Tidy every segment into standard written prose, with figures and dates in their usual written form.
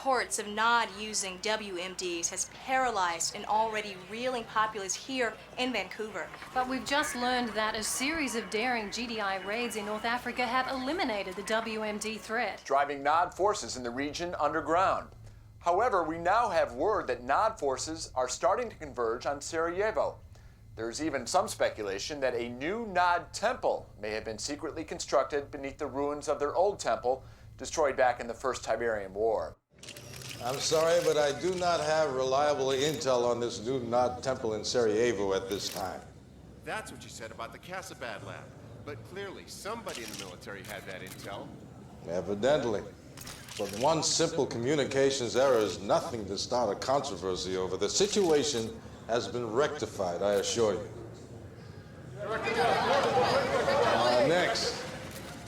reports of Nod using WMDs has paralyzed an already reeling populace here in Vancouver. But we've just learned that a series of daring GDI raids in North Africa have eliminated the WMD threat, driving Nod forces in the region underground. However, we now have word that Nod forces are starting to converge on Sarajevo. There's even some speculation that a new Nod temple may have been secretly constructed beneath the ruins of their old temple, destroyed back in the First Tiberian War. I'm sorry, but I do not have reliable intel on this new Nod temple in Sarajevo at this time. That's what you said about the Casabad lab. But clearly, somebody in the military had that intel. Evidently. But one simple communications error is nothing to start a controversy over. The situation has been rectified, I assure you. Next.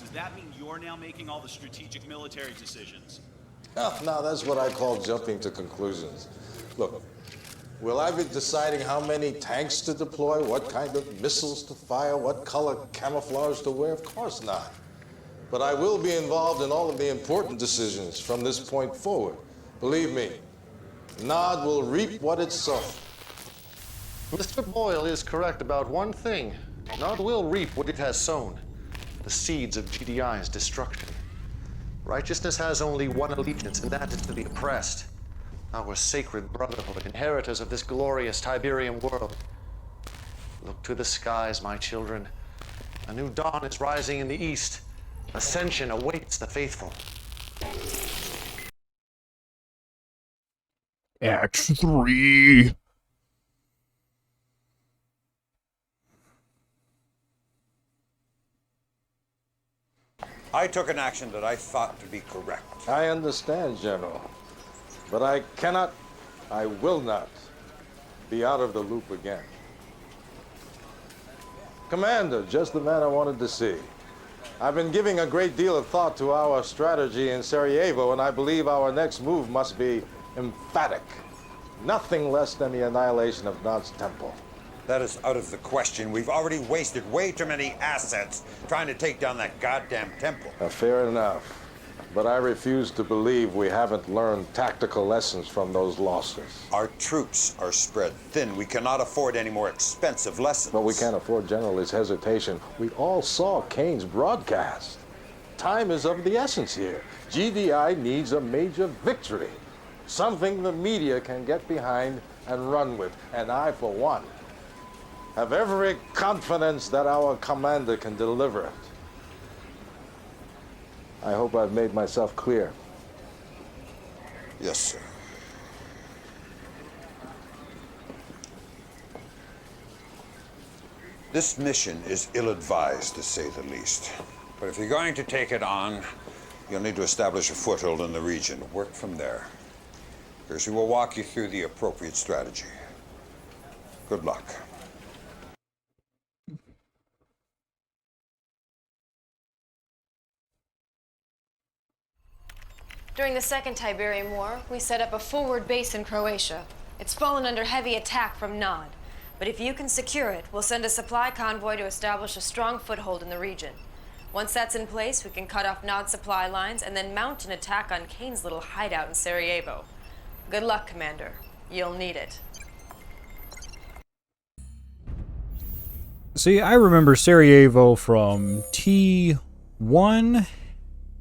Does that mean you're now making all the strategic military decisions? Oh, now that's what I call jumping to conclusions. Look, will I be deciding how many tanks to deploy, what kind of missiles to fire, what color camouflage to wear? Of course not. But I will be involved in all of the important decisions from this point forward. Believe me, Nod will reap what it sows. Mr. Boyle is correct about one thing. Nod will reap what it has sown. The seeds of GDI's destruction. Righteousness has only one allegiance, and that is to the oppressed. Our sacred brotherhood, inheritors of this glorious Tiberian world. Look to the skies, my children. A new dawn is rising in the east. Ascension awaits the faithful. Act 3. I took an action that I thought to be correct. I understand, General. But I cannot, I will not, be out of the loop again. Commander, just the man I wanted to see. I've been giving a great deal of thought to our strategy in Sarajevo, and I believe our next move must be emphatic. Nothing less than the annihilation of Nod's temple. That is out of the question. We've already wasted way too many assets trying to take down that goddamn temple. Fair enough. But I refuse to believe we haven't learned tactical lessons from those losses. Our troops are spread thin. We cannot afford any more expensive lessons. But we can't afford General his hesitation. We all saw Kane's broadcast. Time is of the essence here. GDI needs a major victory. Something the media can get behind and run with. And I, for one, have every confidence that our commander can deliver it. I hope I've made myself clear. Yes, sir. This mission is ill-advised, to say the least. But if you're going to take it on, you'll need to establish a foothold in the region. Work from there. Percy will walk you through the appropriate strategy. Good luck. During the Second Tiberian War, we set up a forward base in Croatia. It's fallen under heavy attack from Nod. But if you can secure it, we'll send a supply convoy to establish a strong foothold in the region. Once that's in place, we can cut off Nod's supply lines and then mount an attack on Kane's little hideout in Sarajevo. Good luck, Commander. You'll need it. See, I remember Sarajevo from T1.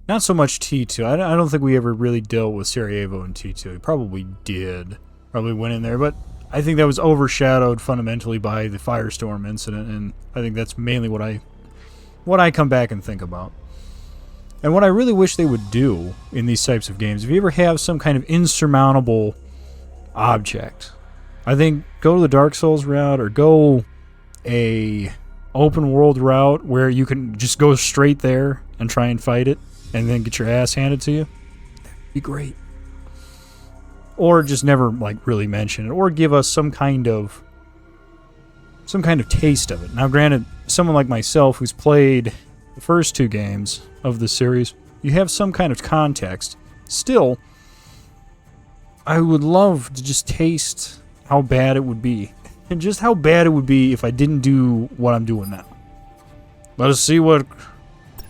Not so much T2. I don't think we ever really dealt with Sarajevo in T2. We probably did. Probably went in there, but I think that was overshadowed fundamentally by the Firestorm incident, and I think that's mainly what I come back and think about. And what I really wish they would do in these types of games, if you ever have some kind of insurmountable object, I think go to the Dark Souls route or go a open world route where you can just go straight there and try and fight it and then get your ass handed to you. That'd be great. Or just never really mention it, or give us some kind of taste of it. Now granted, someone like myself who's played the first two games of the series, you have some kind of context. Still, I would love to just taste how bad it would be. And just how bad it would be if I didn't do what I'm doing now. Let us see what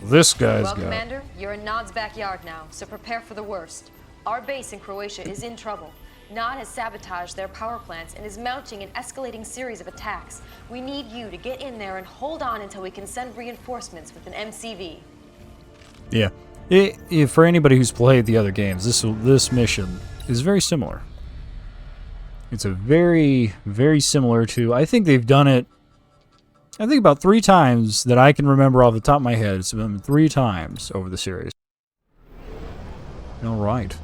this guy's got. Commander, you're in Nod's backyard now, so prepare for the worst. Our base in Croatia is in trouble. Nod has sabotaged their power plants and is mounting an escalating series of attacks. We need you to get in there and hold on until we can send reinforcements with an MCV. Yeah. For anybody who's played the other games, this mission is very similar. It's a very, very similar to... I think they've done it... I think about 3 times that I can remember off the top of my head. It's been 3 times over the series. All right.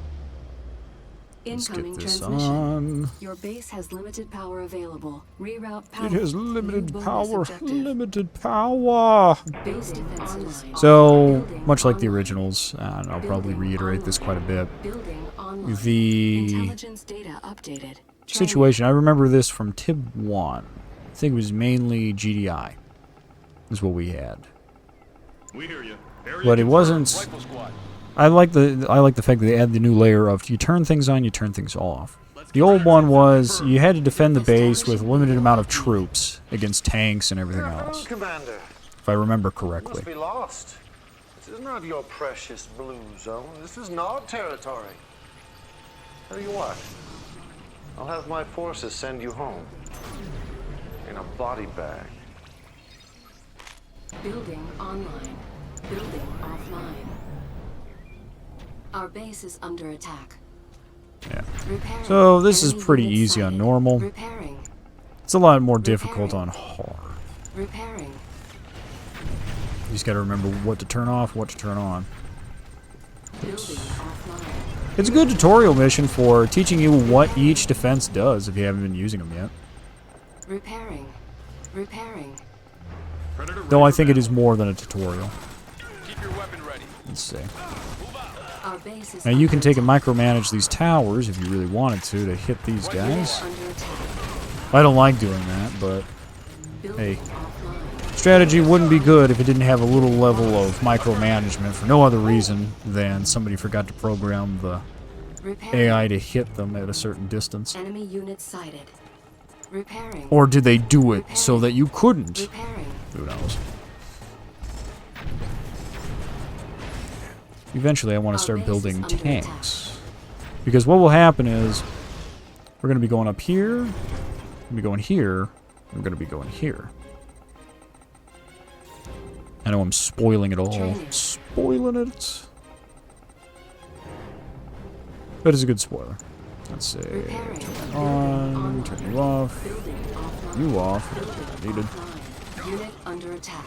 Let's get this on. Your base has limited power available. Reroute power. It has limited power. Limited power. Base defense online. So, much like the originals, and I'll probably reiterate this quite a bit, the Intelligence data updated. situation, I remember this from Tib 1. I think it was mainly GDI, is what we had. We hear you. But it wasn't... I like the fact that they add the new layer of you turn things on, you turn things off. The old one was you had to defend the base with a limited amount of troops against tanks and everything else. Commander. If I remember You correctly. must be lost. This is not your precious blue zone. This is Nod territory. Tell you what, I'll have my forces send you home in a body bag. Building online. Building offline. Our base is under attack. Yeah. Repairing. So this is Enemy pretty unit easy on sighted. normal. Repairing. It's a lot more difficult on hard. Repairing. You just gotta remember what to turn off, what to turn on. Building offline. It's a good tutorial mission for teaching you what each defense does if you haven't been using them yet. Repairing. Repairing. Though I think it is more than a tutorial. Keep your weapon ready. Let's see. Our base is Now you can under take and attack. micromanage these towers if you really wanted to hit these guys. Under attack. I don't like doing that, but Building hey. offline. Strategy wouldn't be good if it didn't have a little level of micromanagement for no other reason than somebody forgot to program the Repairing. AI to hit them at a certain distance. Enemy unit sighted. Repairing. Or did they do it so that you couldn't? Repairing. Who knows? Eventually I want to start building tanks. Because what will happen is we're going to be going up here, we're going to be going here, we're going to be going here. I know I'm spoiling it all. Training. Spoiling it. But it's a good spoiler. Let's say Repairing. turn on, turn you off, Building offline. you off, Building needed. offline. Unit under attack.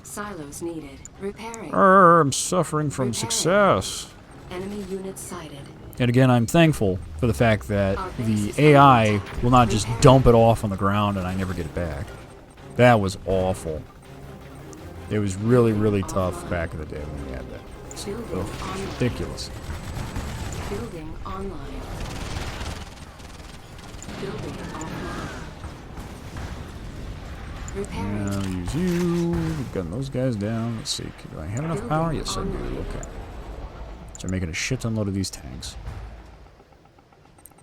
Silos needed. Repairing. I'm suffering from Repairing. success. Enemy unit sighted. And again, I'm thankful for the fact that the AI will not just dump it off on the ground and I never get it back. That was awful. It was really, really tough back in the day when we had that. It's ridiculous. Building online. Building offline. Repairing. I'll use you. We've gotten those guys down. Let's see. Do I have enough power? Yes, I do. Okay. So I'm making a shit ton load of these tanks.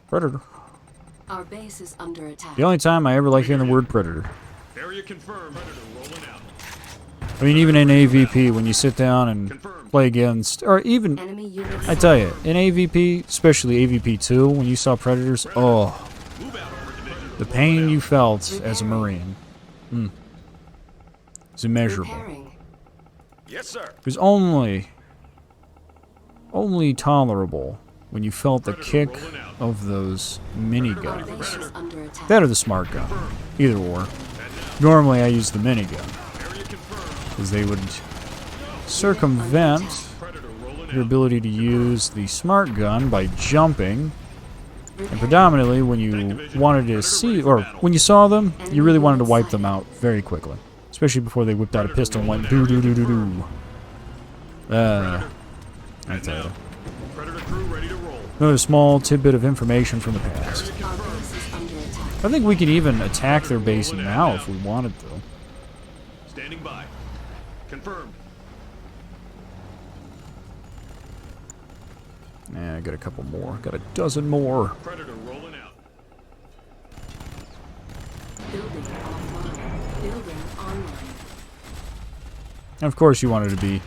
Predator. Our base is under attack. The only time I ever like hearing the word Predator. Area confirmed. Predator rolling out. I mean, even in AVP, when you sit down and play against, or even, Enemy unit I tell you, in AVP, especially AVP 2, when you saw Predators, oh, the pain you felt as a Marine, is immeasurable. repairing. Yes, sir. It was only tolerable when you felt the kick of those Our miniguns. base is under attack. That or the smart gun. Either or. Normally I use the minigun, because they would circumvent your ability to use the smart gun by jumping. And predominantly when you wanted to see, or when you saw them, you really wanted to wipe them out very quickly. Especially before they whipped out a pistol and went doo-doo-doo-doo-doo. I tell you. Predator crew ready to roll. Another small tidbit of information from the past. Our base is under attack. I think we could even attack their base now if we wanted to. Standing by. Confirmed. Yeah, I got a couple more. Got a dozen more. Predator rolling out. Building offline. Building online. And of course you wanted to be...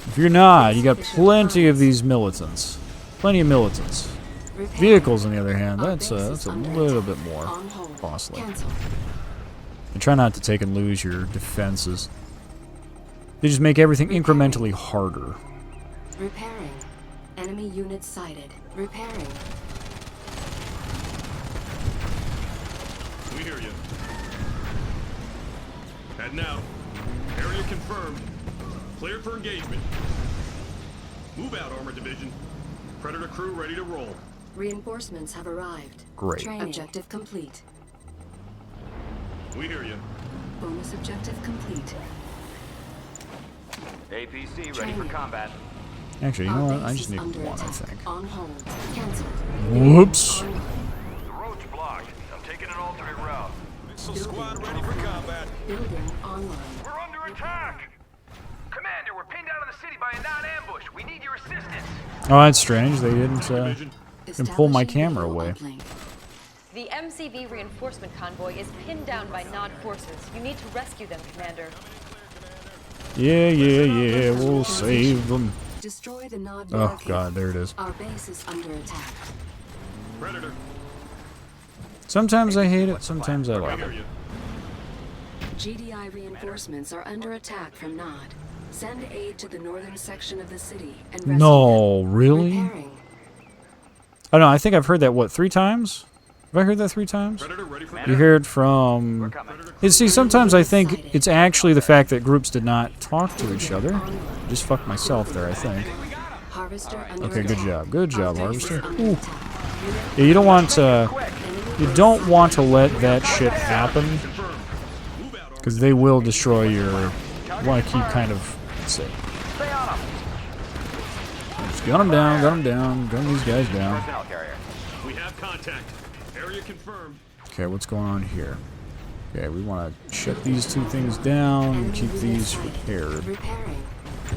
If you're not, you got plenty of these militants. Plenty of militants. Repairing. Vehicles, on the other hand, Our that's base is a under little attack. bit more On hold. costly. Cancel. And try not to take and lose your defenses. They just make everything incrementally harder. Repairing. Enemy unit sighted. Repairing. We hear you. Heading out. Area confirmed. Cleared for engagement. Move out, Armored Division. Predator crew ready to roll. Reinforcements have arrived. Great. Training. Objective complete. We hear you. Bonus objective complete. APC ready for Training. combat. Actually, you Our know what? I base just is need under one, I attack. think. On hold. Cancel. Whoops. The road's blocked. I'm taking an alternate route. Missile squad ready for combat. Building online. We're under attack! Commander, we're pinned down in the city by a non-ambush. We need your assistance. Oh, that's strange. They didn't pull my camera away. The MCV reinforcement convoy is pinned down by Nod forces. You need to rescue them, Commander. Yeah, we'll save them. Destroy the Nod Oh barricade. god, there it is. Our base is under attack. Predator. Sometimes I hate it, sometimes I like it. GDI reinforcements are under attack from Nod. Send aid to the northern section of the city and rescue No, them. really? Repairing. I don't know, I think I've heard that, what, 3 times? Have I heard that 3 times? You hear it from... You see, sometimes I think it's actually the fact that groups did not talk to each other. Just fucked myself there, I think. Harvester under Okay, good attack. job. Good job, Our base is Harvester. under Ooh. attack. Yeah, you don't want to... You don't want to let that shit happen. Because they will destroy your... You want to keep kind of... Let's see. Just gun them down, gun these guys down. We have contact. Area confirmed. Okay, what's going on here? Okay, we want to shut these 2 things down and keep these repaired. Repairing.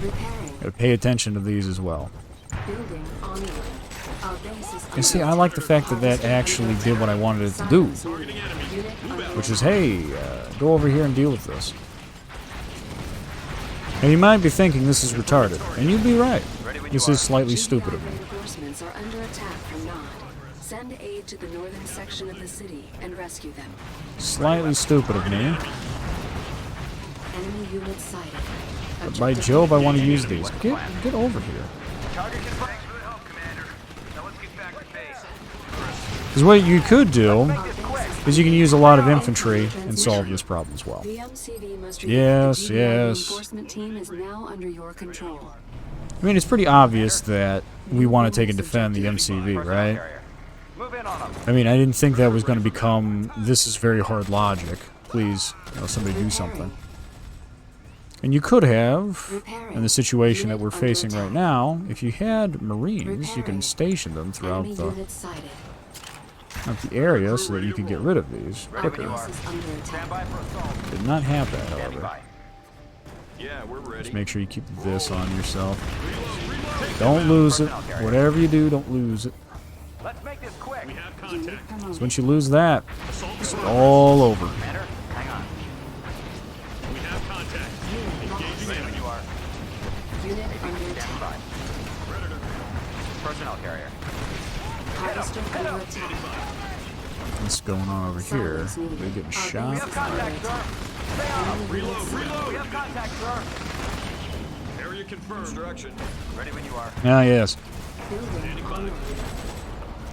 Repairing. Gotta pay attention to these as well. Building online. Our base is And see, I like the fact that that actually did what I wanted it to do. Which is, hey, go over here and deal with this. Now you might be thinking this is retarded, and you'd be right. This is slightly stupid of me. Reinforcements are under attack from Nod. Send aid to the northern section of the city and rescue them. Slightly stupid of me. Enemy units sighted. But by Jove, I want to use these. Get over here. Because what you could do is you can use a lot of infantry and solve this problem as well. The MCV must Yes, the GDI yes. reinforcement team is now under your control. I mean, it's pretty obvious that we want to take and defend the MCV, right? I mean, I didn't think that was going to become, this is very hard logic. Please, somebody do something. And you could have, in the situation that we're facing right now, if you had Marines, you can station them throughout Enemy the units sighted. area so that you could get rid of these quicker. Base is under attack. Did not have that, however. Yeah, we're ready. Just make sure you keep this on yourself. Don't lose it. Whatever you do, don't lose it. Let's make this quick. We have contact. Because once you lose that, it's all over. Commander, hang on. We have contact. Engaging enemy. You are. Unit under attack. Predator. Personnel carrier. Harvester under attack. What's going on over here? Are they getting shot? Contact, sir. Stay on. Reload. We have contact, sir. Area confirmed. Construction. Ready when you are. Ah, yes. Building online.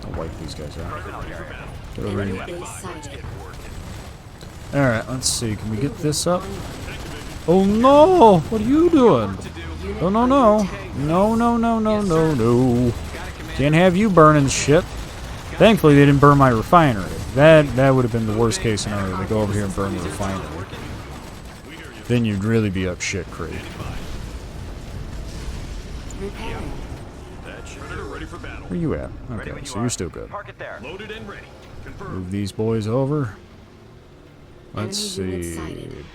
I'll wipe these guys out. Personnel carrier. Get over Enemy here. base sighted. Alright, let's see. Can we get this up? Oh no! What are you doing? Oh no, no. No, no, no, no, no, no. Can't have you burning shit. Thankfully, they didn't burn my refinery. That would have been the worst case scenario. They go over here and burn the refinery. Then you'd really be up shit creek. Repairing. Predator ready for battle. Where you at? Okay, so you're still good. Park it there. Loaded and ready. Confirmed. Move these boys over. Let's Enemy units see. sighted.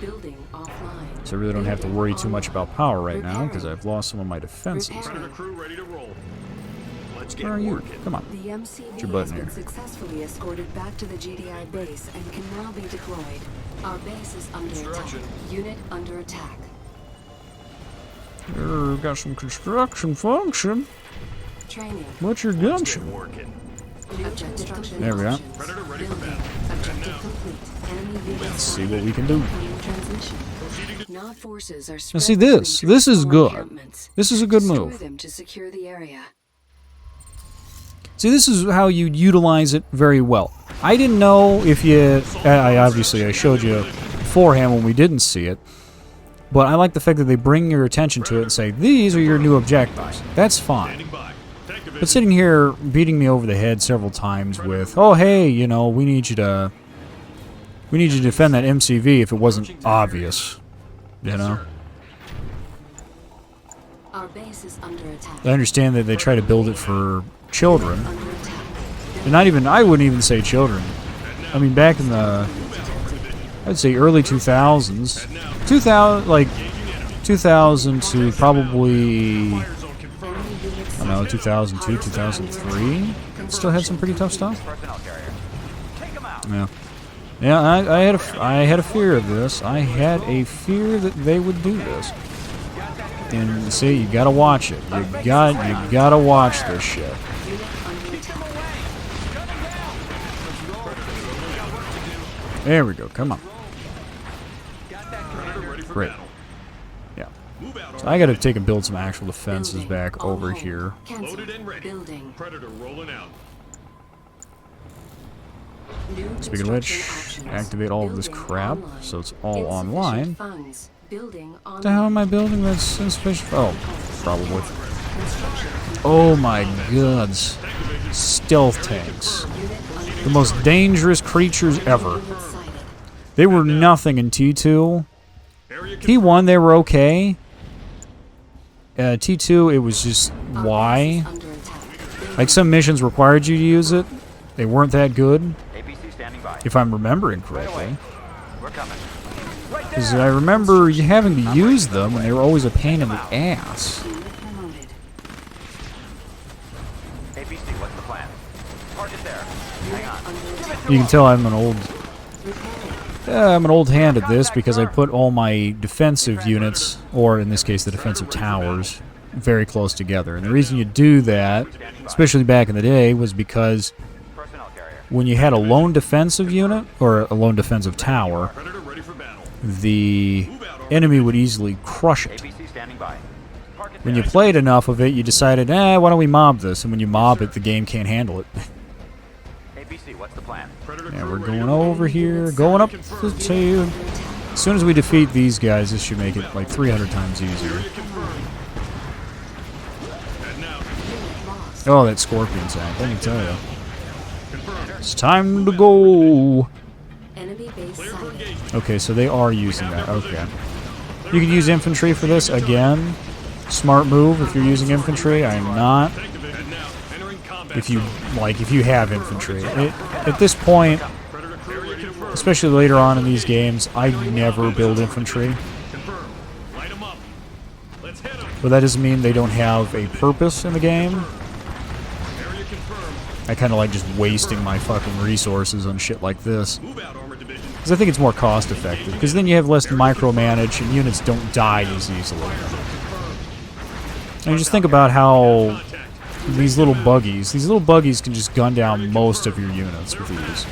Building offline. So I really don't have to worry too much about power right now because I've lost some of my defenses. Predator crew ready to roll. Let's get Where are you? working. Come on. The MCV your butt has in been here. successfully escorted back to the GDI base and can now be deployed. Our base is under attack. Unit under attack. Got some construction function. Training. What's your gumption? There we are. Let's see what we can do. Nod forces are Now see this. This is good. This is a good Destroy move. them to secure the area. See, this is how you utilize it very well. I didn't know if you... I showed you beforehand when we didn't see it. But I like the fact that they bring your attention to it and say, these are your new objectives. That's fine. But sitting here beating me over the head several times with, oh, hey, you know, we need you to defend that MCV if it wasn't obvious. You know? Our base is under attack. I understand that they try to build it for children. And not even, I wouldn't even say children. I mean, back in the, I'd say early 2000s. 2000 to probably, I don't know, 2002, 2003. Still had some pretty tough stuff. Yeah. Yeah, I had a fear of this. I had a fear that they would do this. And see, you gotta watch it. You gotta watch this shit. There we go. Come on. Great. Yeah. So I gotta take and build some actual defenses back over here. Building. Predator rolling out. Speaking of which, activate all of this crap so it's all online. What the hell am I building that's insufficient? Oh, probably. Oh my gods. Stealth tanks. The most dangerous creatures ever. They were nothing in T2. T1, they were okay. T2, it was just why. Like, some missions required you to use it. They weren't that good, if I'm remembering correctly. Because I remember you having to use them, and they were always a pain in the ass. You can tell I'm an old hand at this because I put all my defensive units, or in this case the defensive towers, very close together. And the reason you do that, especially back in the day, was because when you had a lone defensive unit, or a lone defensive tower, the enemy would easily crush it. When you played enough of it, you decided, why don't we mob this? And when you mob it, the game can't handle it. Yeah, we're going over here, going up the tail. As soon as we defeat these guys, this should make it like 300 times easier. Oh, that scorpion sack, let me tell you. It's time to go. Okay, so they are using that. Okay. You can use infantry for this. Again, smart move if you're using infantry. I am not. If you have infantry. At this point, especially later on in these games, I never build infantry. But that doesn't mean they don't have a purpose in the game. I kind of like just wasting my fucking resources on shit like this. Because I think it's more cost effective. Because then you have less to micromanage and units don't die as easily. And you just think about how these little buggies can just gun down most of your units with these.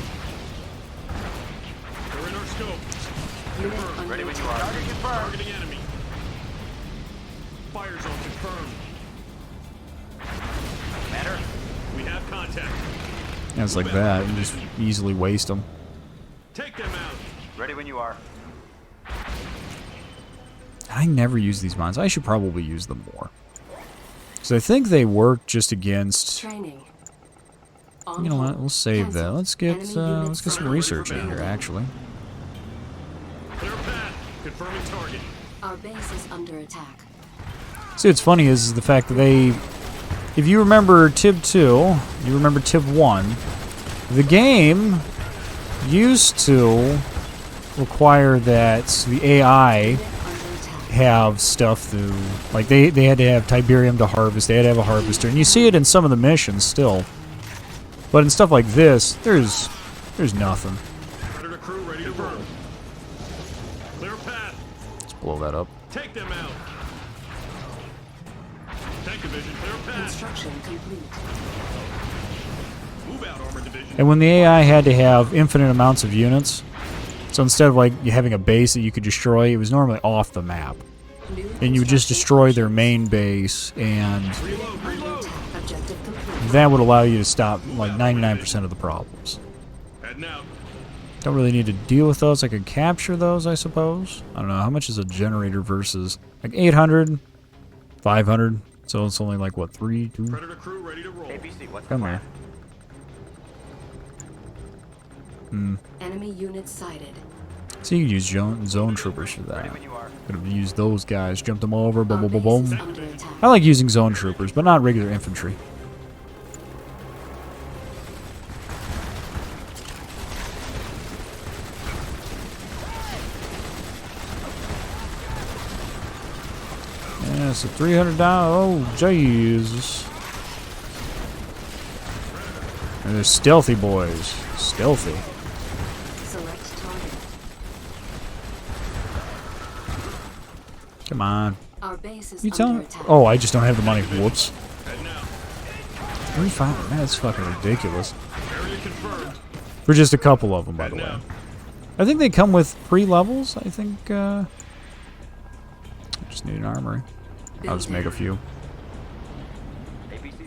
Yeah, it's like that. You just easily waste them. Take them out. Ready when you are. I never use these mines. I should probably use them more. So I think they work just against. You know what? We'll save that. Let's get some research in here. Actually. Clear path. Confirming target. Our base is under attack. See, what's funny is the fact that they. If you remember TIB 2, you remember TIB 1, the game used to require that the AI have stuff to, like they had to have Tiberium to harvest, they had to have a harvester, and you see it in some of the missions still. But in stuff like this, there's nothing. Predator crew ready to burn. Clear path. Let's blow that up. Take them out. Construction complete. Move out, Armored Division. And when the AI had to have infinite amounts of units, so instead of like you having a base that you could destroy, it was normally off the map. And you would just destroy their main base, and that would allow you to stop like 99% of the problems. Heading out. Don't really need to deal with those. I could capture those, I suppose. I don't know. How much is a generator versus like 800, 500? So it's only like what, 3, 2? Predator crew ready to roll. ABC, what's Come here. Enemy units sighted. So you can use zone troopers for that. Could have used those guys, jumped them over, boom, boom, boom, boom. I like using zone troopers, but not regular infantry. Yeah, so $300. Oh, Jesus. And they're stealthy boys. Stealthy. Select target. Come on. Our base is You tell under me? attack. Oh, I just don't have the money. Whoops. 35. Man, that's fucking ridiculous. Area confirmed. For just a couple of them, by the way. I think they come with pre-levels. I think. I just need an armory. I'll just make a few.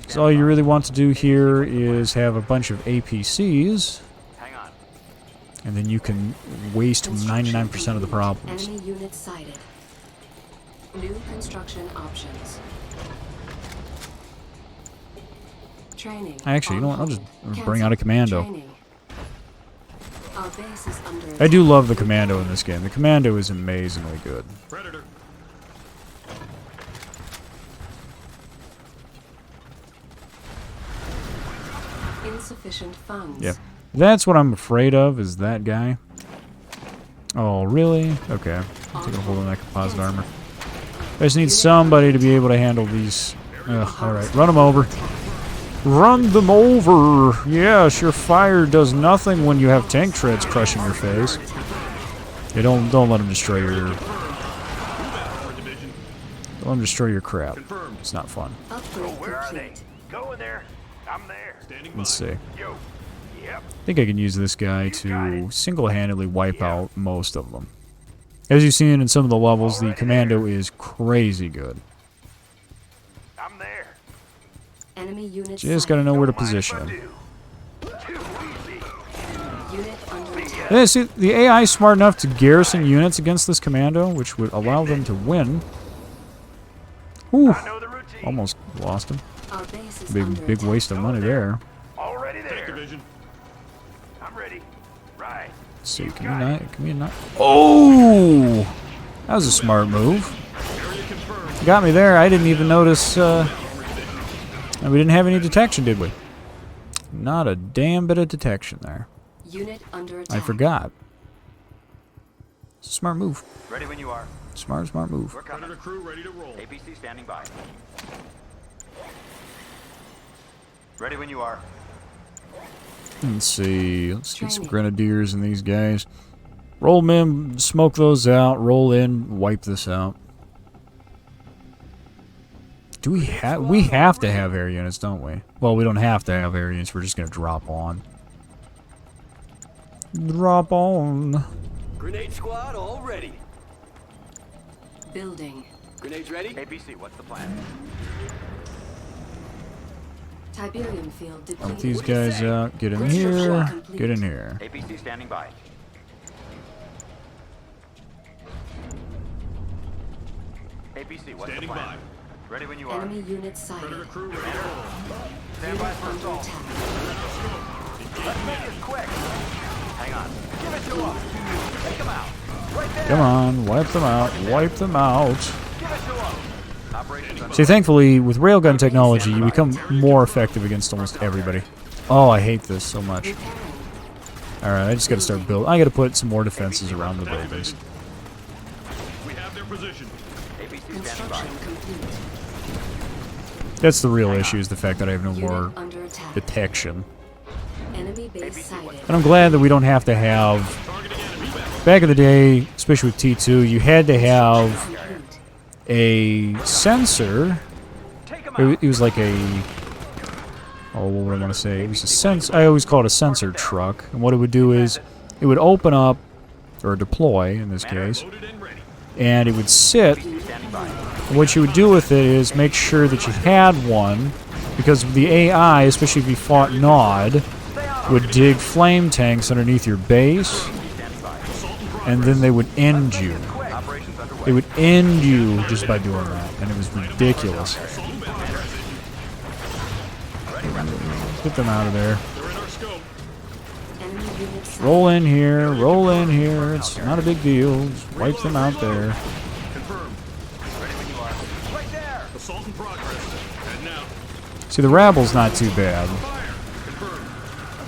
So all you really want to do here is have a bunch of APCs, and then you can waste 99% of the problems. Enemy units sighted. New construction options. Training. Actually, you know what? I'll just bring out a commando. Training. Our base is under I do love the commando in this game. The commando is amazingly good. Predator. insufficient funds. Yep. That's what I'm afraid of, is that guy. Oh, really? Okay. I'm taking a hold of that composite armor. I just need somebody to be able to handle these. Alright, run them over. Run them over! Yes, your fire does nothing when you have tank treads crushing your face. Yeah, don't let them destroy your... Don't let them destroy your crap. It's not fun. Where are they? Go in there. I'm there. Let's see. Yo. Yep. I think I can use this guy to single-handedly wipe out most of them. As you've seen in some of the levels, the commando is crazy good. I'm there. Enemy units Just gotta know where to position him. Unit under attack. Yeah, see, the AI is smart enough to garrison units against this commando, which would allow them to win. Ooh, almost lost him. Our base is under Big waste of money there. Already there. I'm ready. Right. Let's see, can we not? Oh, that was a smart move. Got me there. I didn't even notice. And we didn't have any detection, did we? Not a damn bit of detection there. Unit under attack. I forgot. It's a smart move. Ready when you are. Smart move. We're coming. Crew ready to roll. APC standing by. Ready when you are. Let's see. Let's get some grenadiers in these guys. Roll them in, smoke those out, roll in, wipe this out. Do we have... We have to have air units, don't we? Well, we don't have to have air units. We're just going to drop on. Drop on. Grenade squad all ready. Building. Grenades ready? APC, what's the plan? Tiberium field Help depleted. these guys out. Get in here. Get in here. APC standing by. APC, what's the plan? Ready when you are. Enemy unit sighted. Crew ready. Unit under attack. Let's make this quick. Hang on. Give it to us. Take them out. Right there. Come on. Wipe them out. Wipe them out. Give it to us. Operations See, thankfully, with railgun technology, you become more effective against almost everybody. Oh, I hate this so much. Alright, I just gotta start building. I gotta put some more defenses around the buildings. We have their position. Construction complete. That's the real issue, is the fact that I have no more Under attack. detection. Enemy base sighted. And I'm glad that we don't have to have... Back in the day, especially with T2, you had to have a sensor It was like a... Oh, what would I want to say? It was a sense. I always call it a sensor truck. And what it would do is, it would open up, or deploy in this case, and it would sit. And what you would do with it is make sure that you had one, because the AI, especially if you fought Nod, would dig flame tanks underneath your base, and then they would end you. They would end you just by doing that, and it was ridiculous. Get them out of there. Roll in here, roll in here. It's not a big deal. Just wipe them out there. See, the rabble's not too bad.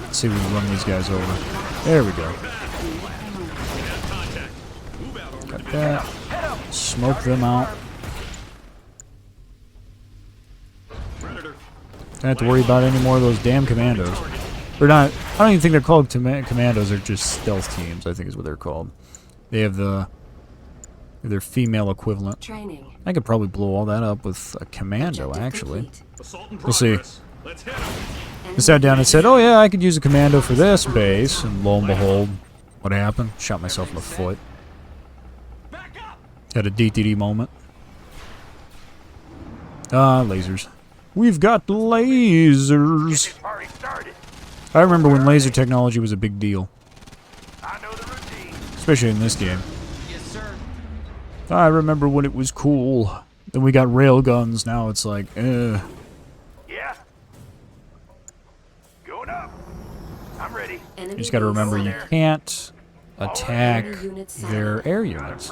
Let's see if we can run these guys over. There we go. Got that. Smoke them out. Don't have to worry about any more of those damn commandos. They're not. I don't even think they're called commandos. They're just stealth teams, I think is what they're called. They have their female equivalent. Training. I could probably blow all that up with a commando, actually. We'll see. I sat down and said, oh yeah, I could use a commando for this base, and lo and behold, what happened? Shot myself in the foot. Had a DTD moment. Ah, lasers. We've got lasers. I remember when laser technology was a big deal. Especially in this game. I remember when it was cool. Then we got rail guns. Now it's like, Yeah. Going up. I'm ready. You just gotta remember you can't attack their air units.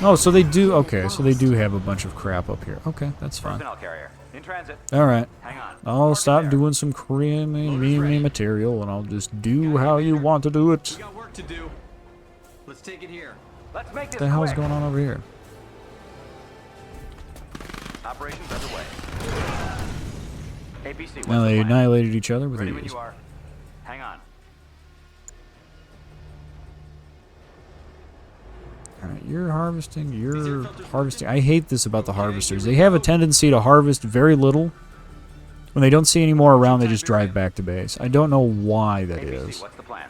Oh, so they do. Okay, so they do have a bunch of crap up here. Okay, that's fine. Personnel carrier in transit. All right. Hang on. I'll stop doing some creamy material, and I'll just do how you want to do it. We got work to do. Let's take it here. Let's make What this the hell's quick. going on over here? Operations underway. APC. Now they annihilated each other with Ready when these. you are. Hang on. Alright, you're harvesting. I hate this about the harvesters. They have a tendency to harvest very little. When they don't see any more around, they just drive back to base. I don't know why that is. What's the plan?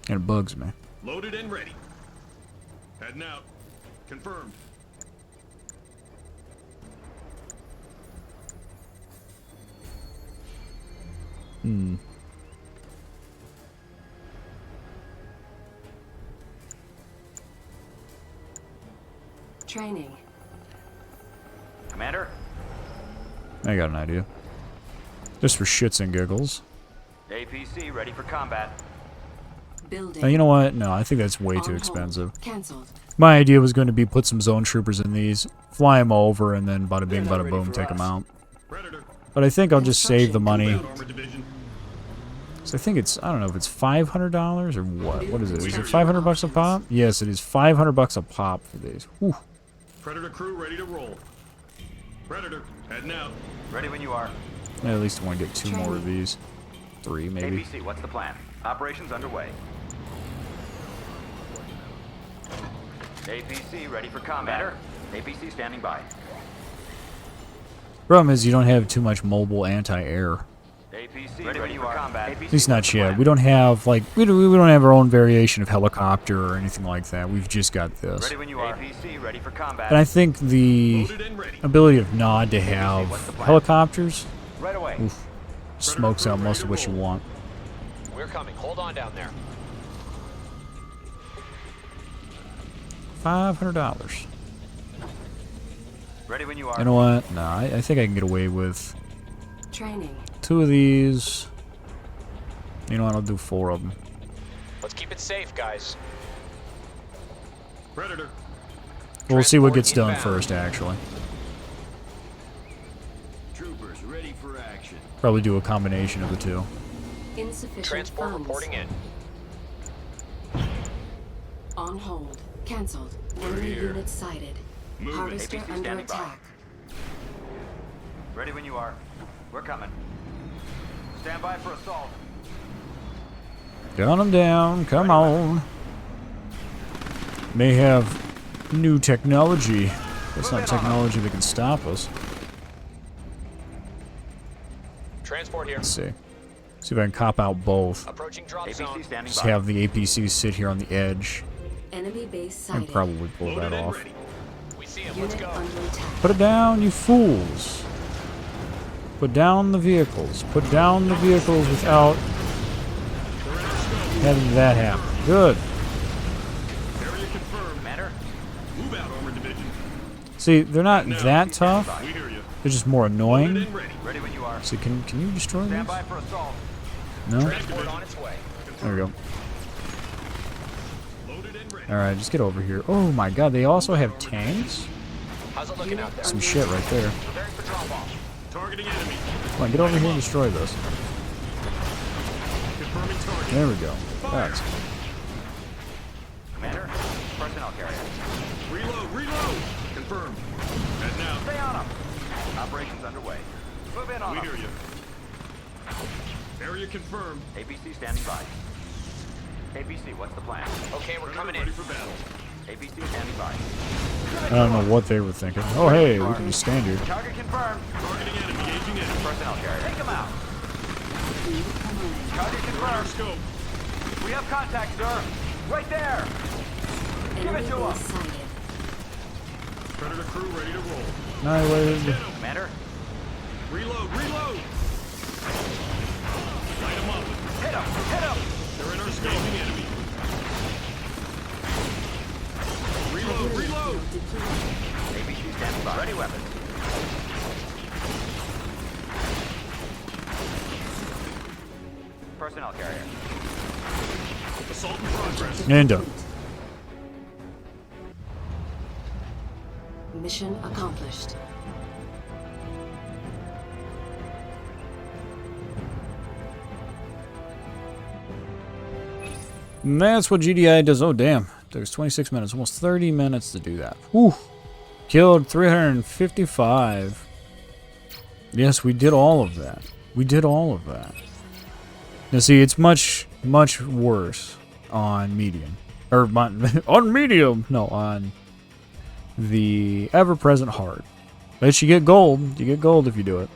And it bugs me. Loaded and ready. Heading out. Confirmed. Hmm. Training. Commander. I got an idea. Just for shits and giggles. APC ready for combat. Building. Now, you know what? No, I think that's way On too hold. expensive. Cancelled. My idea was going to be put some zone troopers in these, fly them over, and then bada bing, bada boom, take them out. But I think I'll just save the money. So I think it's, I don't know if it's $500 or what. What is it? Is it $500 a pop? Yes, it is $500 a pop for these. Whew. Predator crew ready to roll. Predator, heading out. Ready when you are. At least I want to get 2 more of these. 3, maybe. APC, what's the plan? Operations underway. APC ready for combat. APC standing by. Problem is, you don't have too much mobile anti-air. APC ready when you are. Combat. At least not yet. We don't have, like, we don't have our own variation of helicopter or anything like that. We've just got this. Ready when you are. APC ready for combat. And I think the ability of Nod to have helicopters Right away. oof, smokes out most of what you want. We're coming. Hold on down there. $500. Ready when you are. You know what? No, I think I can get away with Training. 2 of these. You know what? I'll do 4 of them. Let's keep it safe, guys. Predator. We'll see what gets done first, actually. Troopers ready for action. Probably do a combination of the 2. Insufficient Transport funds. reporting in. On hold. Cancelled. Enemy unit sighted. Moving. Harvester APC under standing by. attack. Ready when you are. We're coming. Stand by for assault. Gun them down. Come on. May have new technology That's not technology that can stop us. Transport here. Let's see. See if I can cop out both. Approaching drop zone. Just have the APCs sit here on the edge. Enemy base And sighted. probably pull that off. We see him. Let's Unit go. under attack. Put it down, you fools. Put down the vehicles. Put down the vehicles without having that happen. Good. Area confirmed. Commander. Move out, Armored Division. See, they're not that tough. We hear you. They're just more Loaded annoying. and ready. Ready when you are. So can you destroy Stand these? by for assault. No? Transport on its way. There we go. Loaded and ready. Alright, just get over here. Oh my god, they also have tanks? How's it looking out there? Some shit right there. Preparing for drop off. Targeting enemy. Come on, get over here and destroy this. Confirming target. There we go. That's Commander. Personnel carrier. Reload. Reload. Confirmed. And now. Stay on them. Operations underway. Move in on We them. hear you. Area confirmed. APC standing by. APC, what's the plan? Okay, we're coming in. Ready for battle. APC standing by. I don't know what they were thinking. Oh hey, we can just stand here. Target confirmed. Targeting enemy. Engaging enemy. Personnel carrier. Take them out. Target Radar confirmed. scope. We have contact, sir. Right there. Give Enemy it to base us. sighted. Predator crew ready to roll. Annihilated. Commander. Reload. Reload. Light them up. Hit him. Hit him. They're in our scoping enemy. Reload. Reload. APC standing by. Ready weapons. Personnel carrier. Assault in progress. And done. Mission accomplished. And that's what GDI does. Oh, damn. Took us 26 minutes, almost 30 minutes to do that. Whew. Killed 355. Yes, we did all of that. We did all of that. Now, see, it's much, much worse on medium. Or on medium. No, on the ever-present hard. But you get gold. You get gold if you do it.